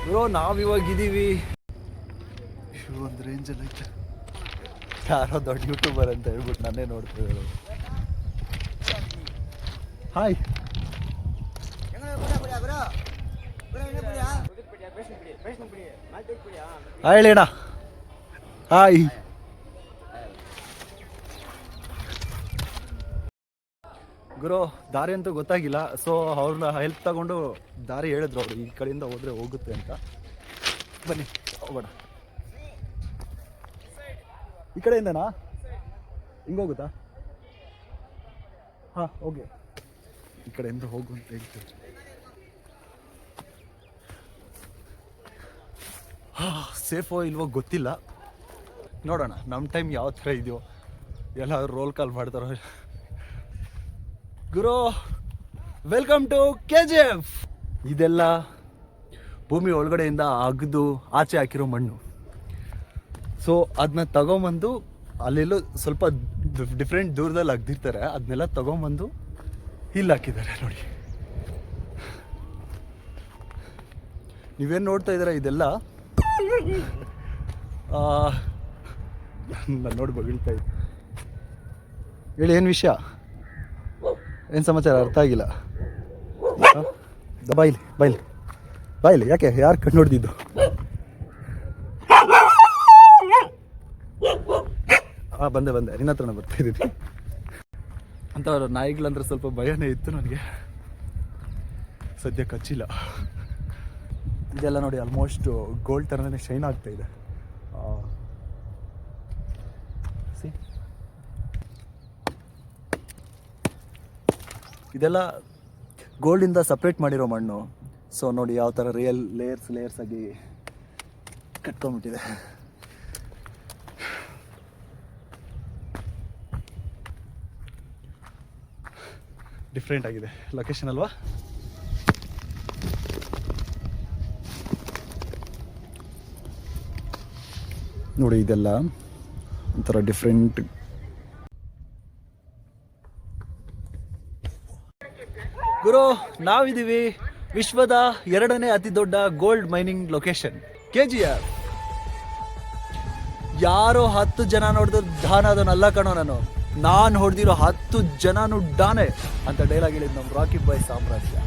Bro ನಾವಿವಾಗಿದ್ದೀವಿ ಒಂದು ರೇಂಜಲ್ಲಿ ಐತೆ. ಯಾರೋ ದೊಡ್ಡ ಯೂಟ್ಯೂಬರ್ ಅಂತ ಹೇಳ್ಬಿಟ್ಟು ನಾನೇ ನೋಡ್ತಿದ್ರು. ಹಾಯ್ ಹಾಯ್ ಹೇಳಣ್ಣ. ಹಾಯ್ ಗುರು ದಾರಿ ಅಂತೂ ಗೊತ್ತಾಗಿಲ್ಲ. ಸೊ ಅವ್ರನ್ನ ಹೆಲ್ಪ್ ತಗೊಂಡು ದಾರಿ ಹೇಳಿದ್ರು ಅವರು, ಈ ಕಡೆಯಿಂದ ಹೋದ್ರೆ ಹೋಗುತ್ತೆ ಅಂತ. ಬನ್ನಿ ಹೋಗೋಣ. ಈ ಕಡೆಯಿಂದನಾ ಹಿಂಗೆ ಹೋಗುತ್ತಾ? ಹಾಂ ಓಕೆ, ಈ ಕಡೆಯಿಂದ ಹೋಗು ಅಂತ ಹೇಳ್ತೀವಿ. ಸೇಫೋ ಇಲ್ವೋ ಗೊತ್ತಿಲ್ಲ, ನೋಡೋಣ ನಮ್ಮ ಟೈಮ್ ಯಾವ ಥರ ಇದೆಯೋ. ಎಲ್ಲ ರೋಲ್ ಕಾಲ್ ಮಾಡ್ತಾರೋ. ಗುರು ವೆಲ್ಕಮ್ ಟು KGF. ಇದೆಲ್ಲ ಭೂಮಿ ಒಳಗಡೆಯಿಂದ ಅಗ್ದು ಆಚೆ ಹಾಕಿರೋ ಮಣ್ಣು. ಸೊ ಅದನ್ನ ತಗೊಂಬಂದು ಅಲ್ಲೆಲ್ಲೋ ಸ್ವಲ್ಪ ಡಿಫ್ರೆಂಟ್ ದೂರದಲ್ಲಿ ಅಗ್ದಿರ್ತಾರೆ, ಅದನ್ನೆಲ್ಲ ತಗೊಂಬಂದು ಇಲ್ಲಿ ಹಾಕಿದ್ದಾರೆ ನೋಡಿ. ನೀವೇನು ನೋಡ್ತಾ ಇದ್ದೀರಾ ಇದೆಲ್ಲ ನಾನು ನೋಡಿ ಬಗಳ್ತಾ ಇದ್ದೆ. ಹೇಳಿ ಏನು ವಿಷಯ, ಏನು ಸಮಾಚಾರ? ಅರ್ಥ ಆಗಿಲ್ಲ. ಬಾಯ್ಲಿ ಬಾಯ್ಲಿ ಬಾಯ್ಲಿ, ಯಾಕೆ ಯಾರು ಕಣ್ಣು ನೋಡ್ದಿದ್ದು? ಹಾಂ ಬಂದೆ ನಿನ್ನ ಹತ್ರನೇ ಬರ್ತಾಯಿದ್ದೀನಿ ಅಂತ. ನಾಯಿಗಳಂದ್ರೆ ಸ್ವಲ್ಪ ಭಯನೇ ಇತ್ತು ನನಗೆ, ಸದ್ಯ ಕಚ್ಚಿಲ್ಲ. ಇದೆಲ್ಲ ನೋಡಿ ಆಲ್ಮೋಸ್ಟ್ ಗೋಲ್ಡ್ ಥರನೇ ಶೈನ್ ಆಗ್ತಾ ಇದೆ. ಇದೆಲ್ಲ ಗೋಲ್ಡಿಂದ ಸಪ್ರೇಟ್ ಮಾಡಿರೋ ಮಣ್ಣು. ಸೊ ನೋಡಿ ಯಾವ ಥರ ರಿಯಲ್ ಲೇಯರ್ಸ್ ಆಗಿ ಕಟ್ಕೊಂಡ್ಬಿಟ್ಟಿದೆ. ಡಿಫ್ರೆಂಟ್ ಆಗಿದೆ ಲೊಕೇಶನ್ ಅಲ್ವಾ? ನೋಡಿ ಇದೆಲ್ಲ ಒಂಥರ ಡಿಫ್ರೆಂಟ್. ಗುರು ನಾವಿದ್ದೀವಿ ವಿಶ್ವದ 2ನೇ ಅತಿ ದೊಡ್ಡ ಗೋಲ್ಡ್ ಮೈನಿಂಗ್ ಲೊಕೇಶನ್ KGF. ಯಾರೋ 10 ಜನ ನೋಡಿದ್ರು ದಾನ ಅದನ್ನಲ್ಲ ಕಣೋ, ನಾನು ಹೊಡೆದಿರೋ 10 ಜನನು ಡಾನೆ ಅಂತ ಡೈಲಾಗ್ ಹೇಳಿದ್ ನಮ್ಮ ರಾಕಿ ಬಾಯ್ ಸಾಮ್ರಾಜ್ಯ.